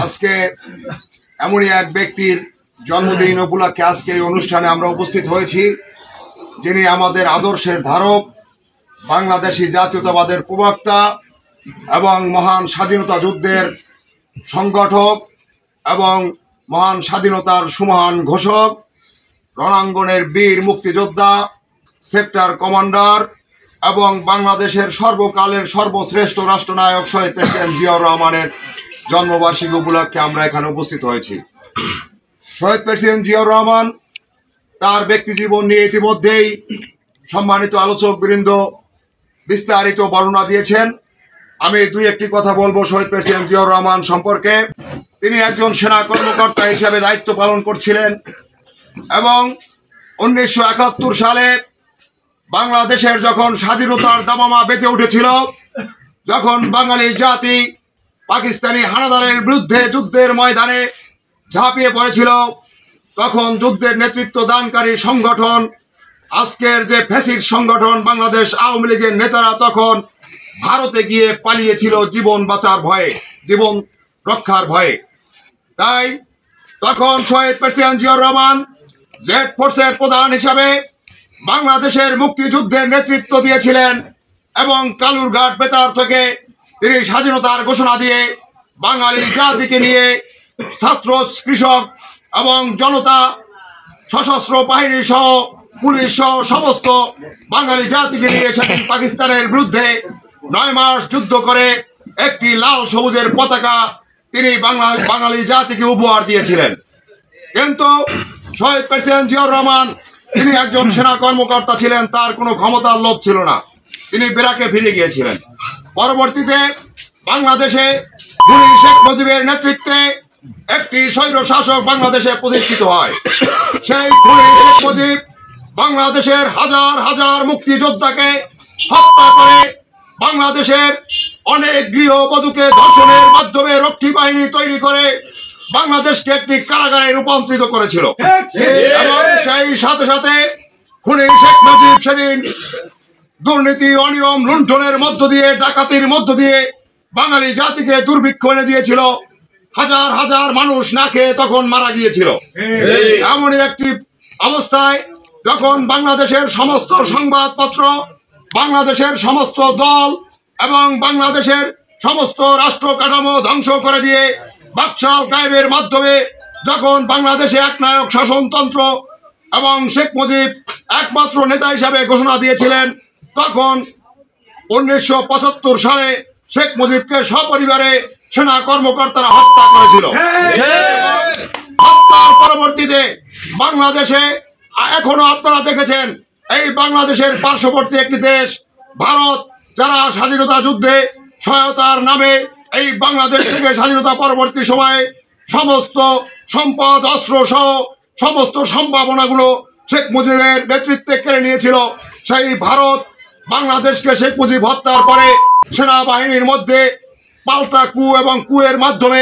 আজকে এমনই এক ব্যক্তির জন্মদিন উপলক্ষে আজকে এই অনুষ্ঠানে আমরা উপস্থিত হয়েছি, যিনি আমাদের আদর্শের ধারক, বাংলাদেশি জাতীয়তাবাদের প্রবক্তা এবং মহান স্বাধীনতা যুদ্ধের সংগঠক এবং মহান স্বাধীনতার সুমহান ঘোষক, রণাঙ্গনের বীর মুক্তিযোদ্ধা, সেক্টর কমান্ডার এবং বাংলাদেশের সর্বকালের সর্বশ্রেষ্ঠ রাষ্ট্রনায়ক শহীদ প্রেসিডেন্ট জিয়াউর রহমানের জন্মবার্ষিকী উপলক্ষে আমরা এখানে উপস্থিত হয়েছি। শহীদ প্রেসিডেন্ট জিয়াউর রহমান তার ব্যক্তি জীবন নিয়ে ইতিমধ্যেই সম্মানিত আলোচক বৃন্দ বিস্তারিত বর্ণনা দিয়েছেন। আমি দুই একটি কথা বলবো শহীদ প্রেসিডেন্ট জিয়াউর রহমান সম্পর্কে। তিনি একজন সেনা কর্মকর্তা হিসেবে দায়িত্ব পালন করছিলেন এবং 1971 সালে বাংলাদেশের যখন স্বাধীনতার দামামা বেজে উঠেছিল, যখন বাঙালি জাতি পাকিস্তানি হানাদারের বিরুদ্ধে যুদ্ধের ময়দানে ঝাঁপিয়ে পড়েছিল, তখন যুদ্ধের নেতৃত্ব দানকারী সংগঠন, আজকের যে ফ্যাসিস্ট সংগঠন বাংলাদেশ আওয়ামী লীগের নেতারা তখন ভারতে গিয়ে পালিয়েছিল জীবন বাঁচার ভয়ে, জীবন রক্ষার ভয়ে। তাই তখন শহীদ প্রেসিডেন্ট জিয়াউর রহমান জেড ফোর্সের প্রধান হিসাবে বাংলাদেশের মুক্তিযুদ্ধের নেতৃত্ব দিয়েছিলেন এবং কালুরঘাট বেতার থেকে তিনি স্বাধীনতার ঘোষণা দিয়ে বাঙালি জাতিকে নিয়ে ছাত্র, কৃষক এবং জনতা, সশস্ত্র বাহিনী সহ পুলিশ সহ সমস্ত বাঙালি জাতিকে নিয়ে সেদিন পাকিস্তানের বিরুদ্ধে 9 মাস যুদ্ধ করে একটি লাল সবুজের পতাকা তিনি বাঙালি জাতিকে উপহার দিয়েছিলেন। কিন্তু শহীদ প্রেসিডেন্ট জিয়াউর রহমান তিনি একজন সেনা কর্মকর্তা ছিলেন, তার কোনো ক্ষমতার লোভ ছিল না, তিনি বেরাকে ফিরে গিয়েছিলেন। পরবর্তীতে বাংলাদেশে খুনি শেখ মুজিবের নেতৃত্বে একটি স্বৈর শাসক বাংলাদেশে প্রতিষ্ঠিত হয়। সেই খুনি শেখ মুজিব বাংলাদেশের হাজার হাজার মুক্তিযোদ্ধাকে হত্যা করে বাংলাদেশের অনেক গৃহবধূকে ধর্ষণের মাধ্যমে রক্ষী বাহিনী তৈরি করে বাংলাদেশকে একটি কারাগারে রূপান্তরিত করেছিল এবং সেই সাথে সাথে খুনি শেখ মুজিব সেদিন দুর্নীতি, অনিয়ম, লুণ্ঠনের মধ্য দিয়ে, ডাকাতির মধ্য দিয়ে বাঙালি জাতিকে দুর্ভিক্ষ এনে দিয়েছিল। হাজার হাজার মানুষ না খেয়ে তখন মারা গিয়েছিল। এমনই একটি অবস্থায় যখন বাংলাদেশের সমস্ত সংবাদপত্র, বাংলাদেশের সমস্ত দল এবং বাংলাদেশের সমস্ত রাষ্ট্র কাঠামো ধ্বংস করে দিয়ে বাকশাল গায়েবের মাধ্যমে যখন বাংলাদেশে একনায়ক শাসনতন্ত্র এবং শেখ মুজিব একমাত্র নেতা হিসাবে ঘোষণা দিয়েছিলেন, তখন 1975 সালে শেখ মুজিবকে সপরিবারে সেনা কর্মকর্তারা হত্যা করেছিল। হত্যার পরবর্তীতে বাংলাদেশে এখনো আপনারা দেখেছেন এই বাংলাদেশের পার্শ্ববর্তী একটি দেশ ভারত, যারা স্বাধীনতা যুদ্ধে সহায়তার নামে এই বাংলাদেশ থেকে স্বাধীনতা পরবর্তী সময়ে সমস্ত সম্পদ, অস্ত্র সহ সমস্ত সম্ভাবনাগুলো শেখ মুজিবের নেতৃত্বে কেড়ে নিয়েছিল। সেই ভারত বাংলাদেশকে শেখ মুজিব হত্যার পরে সেনাবাহিনীর মধ্যে পাল্টা কু এবং কুয়ের মাধ্যমে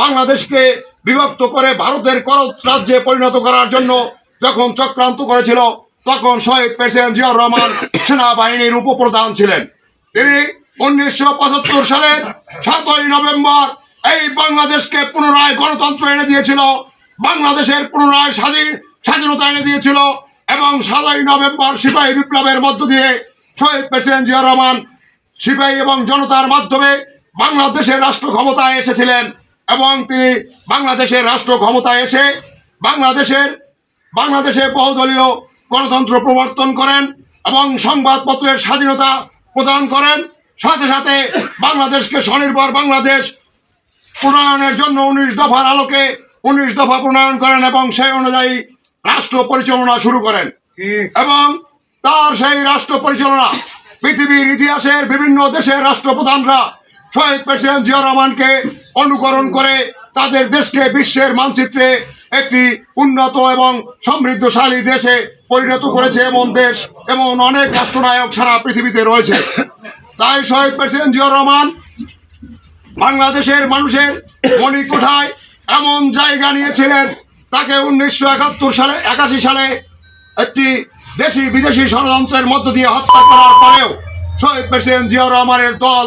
বাংলাদেশকে বিভক্ত করে ভারতের করত রাজ্যে পরিণত করার জন্য যখন চক্রান্ত করেছিল, তখন শহীদ প্রেসিডেন্ট জিয়াউর রহমান সেনাবাহিনীর উপপ্রধান ছিলেন। তিনি 1975 সালের 7ই নভেম্বর এই বাংলাদেশকে পুনরায় গণতন্ত্র এনে দিয়েছিল, বাংলাদেশের পুনরায় স্বাধীনতা এনে দিয়েছিল এবং 7ই নভেম্বর সিপাহী বিপ্লবের মধ্য দিয়ে শহীদ প্রেসিডেন্ট জিয়াউর রহমান সিপাহী এবং জনতার মাধ্যমে বাংলাদেশের রাষ্ট্র ক্ষমতায় এসেছিলেন এবং তিনি বাংলাদেশের রাষ্ট্র ক্ষমতায় এসে বাংলাদেশে বহুদলীয় গণতন্ত্র প্রবর্তন করেন এবং সংবাদপত্রের স্বাধীনতা প্রদান করেন। সাথে সাথে বাংলাদেশকে স্বনির্ভর বাংলাদেশ প্রণয়নের জন্য 19 দফার আলোকে 19 দফা প্রণয়ন করেন এবং সেই অনুযায়ী রাষ্ট্র পরিচালনা শুরু করেন এবং তার সেই রাষ্ট্র পরিচালনা পৃথিবীর ইতিহাসের বিভিন্ন দেশের রাষ্ট্রপ্রধানরা শহীদ প্রেসিডেন্ট জিয়াউর রহমানকে অনুকরণ করে তাদের দেশকে বিশ্বের মানচিত্রে একটি উন্নত এবং সমৃদ্ধশালী দেশে পরিণত করেছে। এমন অনেক রাষ্ট্রনায়ক সারা পৃথিবীতে রয়েছে। তাই শহীদ প্রেসিডেন্ট জিয়াউর রহমান বাংলাদেশের মানুষের মণিকোঠায় এমন জায়গা নিয়েছিলেন, তাকে 1981 সালে একটি দেশি বিদেশি ষড়যন্ত্রের মধ্য দিয়ে হত্যা করার পরেও শহীদ প্রেসিডেন্ট জিয়াউর রহমানের দল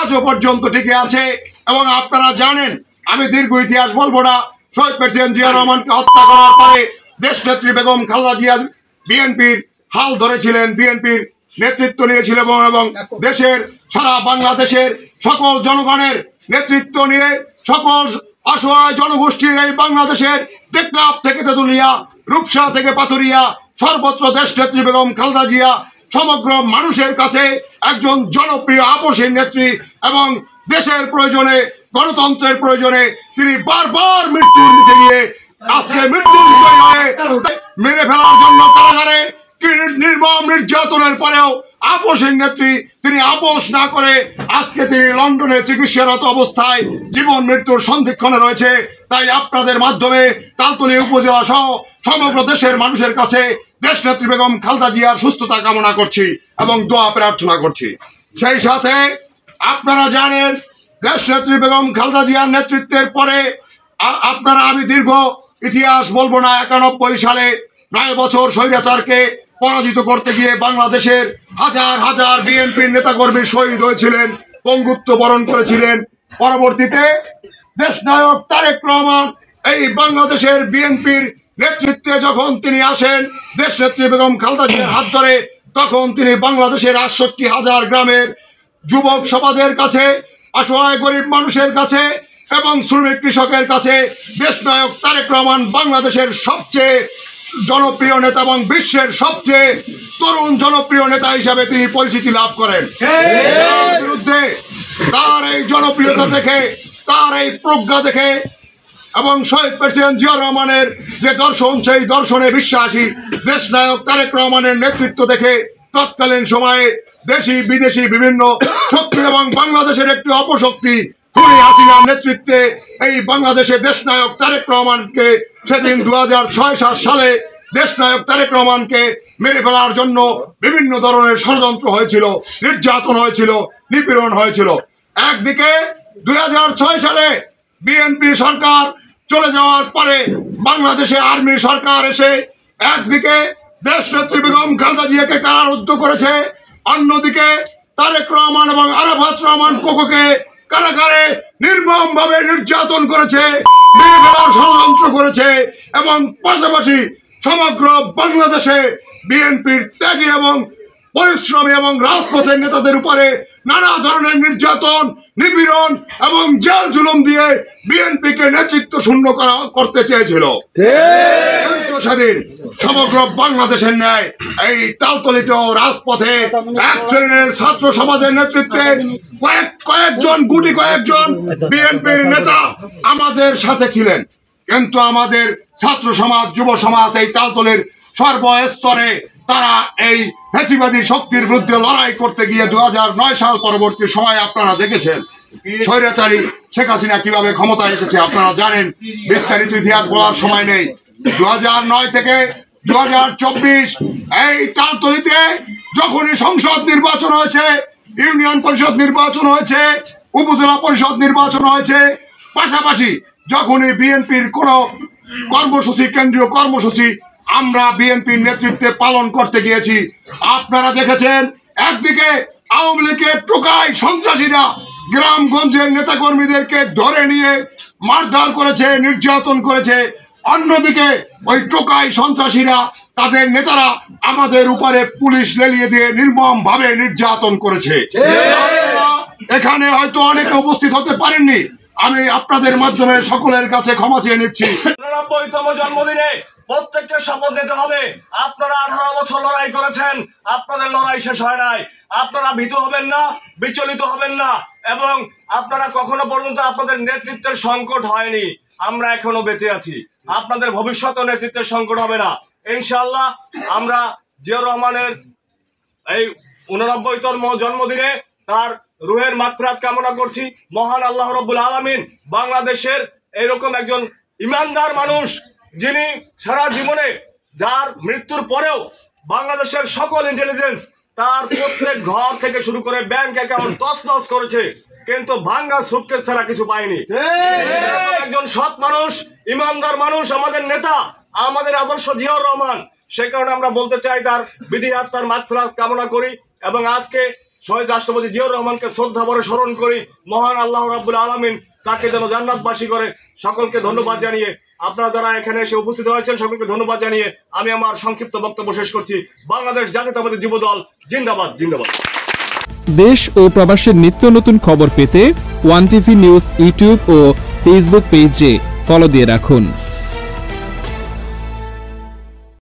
আজও পর্যন্ত টিকে আছে এবং আপনারা জানেন আমি দীর্ঘ ইতিহাস বলবো না। শহীদ প্রেসিডেন্ট জিয়া রহমানকে হত্যা করার পরে দেশনেত্রী বেগম খালেদা জিয়া বিএনপির হাল ধরেছিলেন, বিএনপির নেতৃত্ব নিয়েছিলেন এবং দেশের সারা বাংলাদেশের সকল জনগণের নেতৃত্ব নিয়ে সকল অসহায় জনগোষ্ঠীর এই বাংলাদেশের টেকনাফ থেকে তেতুলিয়া, রূপসা থেকে পাথুরিয়া সর্বত্র দেশনেত্রী বেগম খালেদা জিয়া সমগ্র মানুষের কাছে একজন জনপ্রিয় আপসীন নেত্রী এবং দেশের প্রয়োজনে, গণতন্ত্রের প্রয়োজনে তিনি বারবার মৃত্যুর মুখে গিয়ে আজকে মৃত্যুর মুখে হয়ে মেরে ফেলার জন্য কারাগারে নির্মম নির্যাতনের পরেও আপসীন নেত্রী তিনি আপোষ না করে আজকে তিনি লন্ডনে চিকিৎসারত অবস্থায় জীবন মৃত্যুর সন্ধিক্ষণে রয়েছে। তাই আপনাদের মাধ্যমে তালতলী উপজেলা সহ সমগ্র দেশের মানুষের কাছে দেশনেত্রী বেগম খালেদা জিয়ার সুস্থতা কামনা করছি এবং দোয়া প্রার্থনা করছি। সেই সাথে আপনারা জানেন দেশনেত্রী বেগম খালেদা জিয়ার নেতৃত্বের পরে আমি দীর্ঘ ইতিহাস বলবো না, 91 সালে 9 বছর স্বৈরাচারকে পরাজিত করতে গিয়ে বাংলাদেশের হাজার হাজার বিএনপির নেতাকর্মী শহীদ হয়েছিলেন, পঙ্গুত্ব বরণ করেছিলেন। পরবর্তীতে দেশনায়ক তারেক রহমান এই বাংলাদেশের বিএনপির নেতৃত্বে যখন তিনি আসেন দেশনেত্রী বেগম খালেদা জিয়ার হাত ধরে, তখন তিনি বাংলাদেশের 68,000 গ্রামের যুবক সমাজের কাছে, অসহায় গরিব মানুষের কাছে এবং শ্রমিক কৃষকের কাছে দেশনায়ক তারেক রহমান বাংলাদেশের সবচেয়ে জনপ্রিয় নেতা এবং বিশ্বের সবচেয়ে তরুণ জনপ্রিয় নেতা হিসাবে তিনি পরিচিতি লাভ করেন। তার বিরুদ্ধে তার এই জনপ্রিয়তা দেখে, তার এই প্রজ্ঞা দেখে এবং শহীদ প্রেসিডেন্ট জিয়া রহমানের যে দর্শন, সেই দর্শনে বিশ্বাসী দেশনায়ক তারেক রহমানের নেতৃত্ব দেখে তৎকালীন সময়ে দেশি বিদেশি বিভিন্ন শক্তি এবং বাংলাদেশের একটি অপশক্তি খুনি হাসিনার নেতৃত্বে এই বাংলাদেশে দেশনায়ক তারেক রহমানকে সেদিন 2006-7 সালে দেশনায়ক তারেক রহমানকে মেরে ফেলার জন্য বিভিন্ন ধরনের ষড়যন্ত্র হয়েছিল, নির্যাতন হয়েছিল, নিপীড়ন হয়েছিল। একদিকে 2006 সালে বিএনপি সরকার চলে যাওয়ার পরে বাংলাদেশে আর্মি সরকার এসে একদিকে দেশনেত্রী বেগম খালেদা জিয়াকে কারারুদ্ধ করেছে, অন্যদিকে তারেক রহমান এবং আরাফাত রহমান কোকোকে কারাগারে নির্মম ভাবে নির্যাতন করেছে, মেরে ফেলার ষড়যন্ত্র করেছে এবং পাশাপাশি সমগ্র বাংলাদেশে বিএনপির ত্যাগী এবং পরিশ্রমী এবং রাজপথের নেতাদের উপরে নানা ধরনের নির্যাতন, নিপীড়ন এবং জেল জুলুম দিয়ে বিএনপিকে নেতৃত্ব শূন্য করতে চেয়েছিল। সেদিন সমগ্র বাংলাদেশের ন্যায় এই তালতলিতে রাজপথে এক শ্রেণীর ছাত্র সমাজের নেতৃত্বে কয়েকজন বিএনপির নেতা আমাদের সাথে ছিলেন, কিন্তু আমাদের ছাত্র সমাজ, যুব সমাজ এই তালতলির সর্বস্তরে তারা এই ফ্যাসিবাদী শক্তির বিরুদ্ধে লড়াই করতে গিয়ে 2009 সাল পরবর্তী সময় আপনারা দেখেছেন স্বৈরাচারী শেখ হাসিনা কিভাবে ক্ষমতায় এসেছে আপনারা জানেন। বিস্তারিত ইতিহাস বলার সময় নেই। 2009 থেকে 2024 এই তালতলিতে যখনই সংসদ নির্বাচন হয়েছে, ইউনিয়ন পরিষদ নির্বাচন হয়েছে, উপজেলা পরিষদ নির্বাচন হয়েছে, পাশাপাশি যখনই বিএনপির কোন কর্মসূচি, কেন্দ্রীয় কর্মসূচি আমরা বিএনপির নেতৃত্বে পালন করতে গিয়েছি, আপনারা দেখেছেন একদিকে আওয়ামী লীগের টোকাই সন্ত্রাসীরা গ্রামগঞ্জের নেতাকর্মীদেরকে ধরে নিয়ে মারধর করেছে, নির্যাতন করেছে, অন্যদিকে ওই টোকাই সন্ত্রাসীরা তাদের নেতারা আমাদের উপরে পুলিশ লেলিয়ে দিয়ে নির্মম ভাবে নির্যাতন করেছে। এখানে হয়তো অনেকে উপস্থিত হতে পারেননি, আমি আপনাদের মাধ্যমে সকলের কাছে ক্ষমা চেয়ে নিচ্ছি। 99তম জন্মদিনে প্রত্যেককে শপথ নিতে হবে। আপনারা 18 বছর লড়াই করেছেন, আপনাদের লড়াই শেষ হয় নাই। আপনারা ভীত হবেন না, বিচলিত হবেন না এবং আপনারা কখনো পর্যন্ত আপনাদের নেতৃত্বের সংকট হয়নি। আমরা এখনো বেঁচে আছি, আপনাদের ভবিষ্যতে নেতৃত্বের সংকট হবে না ইনশাআল্লাহ। আমরা জিয়া রহমানের এই 89তম জন্মদিনে তার রুহের মাগফিরাত কামনা করছি। মহান আল্লাহ রাব্বুল আলামিন বাংলাদেশের এরকম একজন ইমানদার মানুষ, যিনি সারা জীবনে, যার মৃত্যুর পরেও বাংলাদেশের সকল ইন্টেলিজেন্স তার প্রত্যেক ঘর থেকে শুরু করে ব্যাংক অ্যাকাউন্ট তছনছ করেছে, কিন্তু ভাঙ্গা সুটকেস ছাড়া কিছু পায়নি। একজন সৎ মানুষ, ইমানদার মানুষ, আমাদের নেতা, আমাদের আদর্শ জিয়াউর রহমান। সে কারণে আমরা বলতে চাই তার বিধি আত্মার মাগফিরাত কামনা করি এবং আজকে শহীদ রাষ্ট্রপতি জিয়াউর রহমানকে শ্রদ্ধা ভরে স্মরণ করি। মহান আল্লাহ রাব্বুল আলামিন তাকে যেন জান্নাতবাসী করে। সকলকে ধন্যবাদ জানিয়ে, আপনারা যারা এখানে এসে উপস্থিত হয়েছেন সকলকে ধন্যবাদ জানিয়ে আমি আমার সংক্ষিপ্ত বক্তব্য শেষ করছি। বাংলাদেশ জাতীয়তাবাদী যুবদল জিন্দাবাদ, জিন্দাবাদ। দেশ ও প্রবাসের নিত্য নতুন খবর পেতে ওয়ান টিভি নিউজ ইউটিউব ও ফেসবুক পেজে ফলো দিয়ে রাখুন।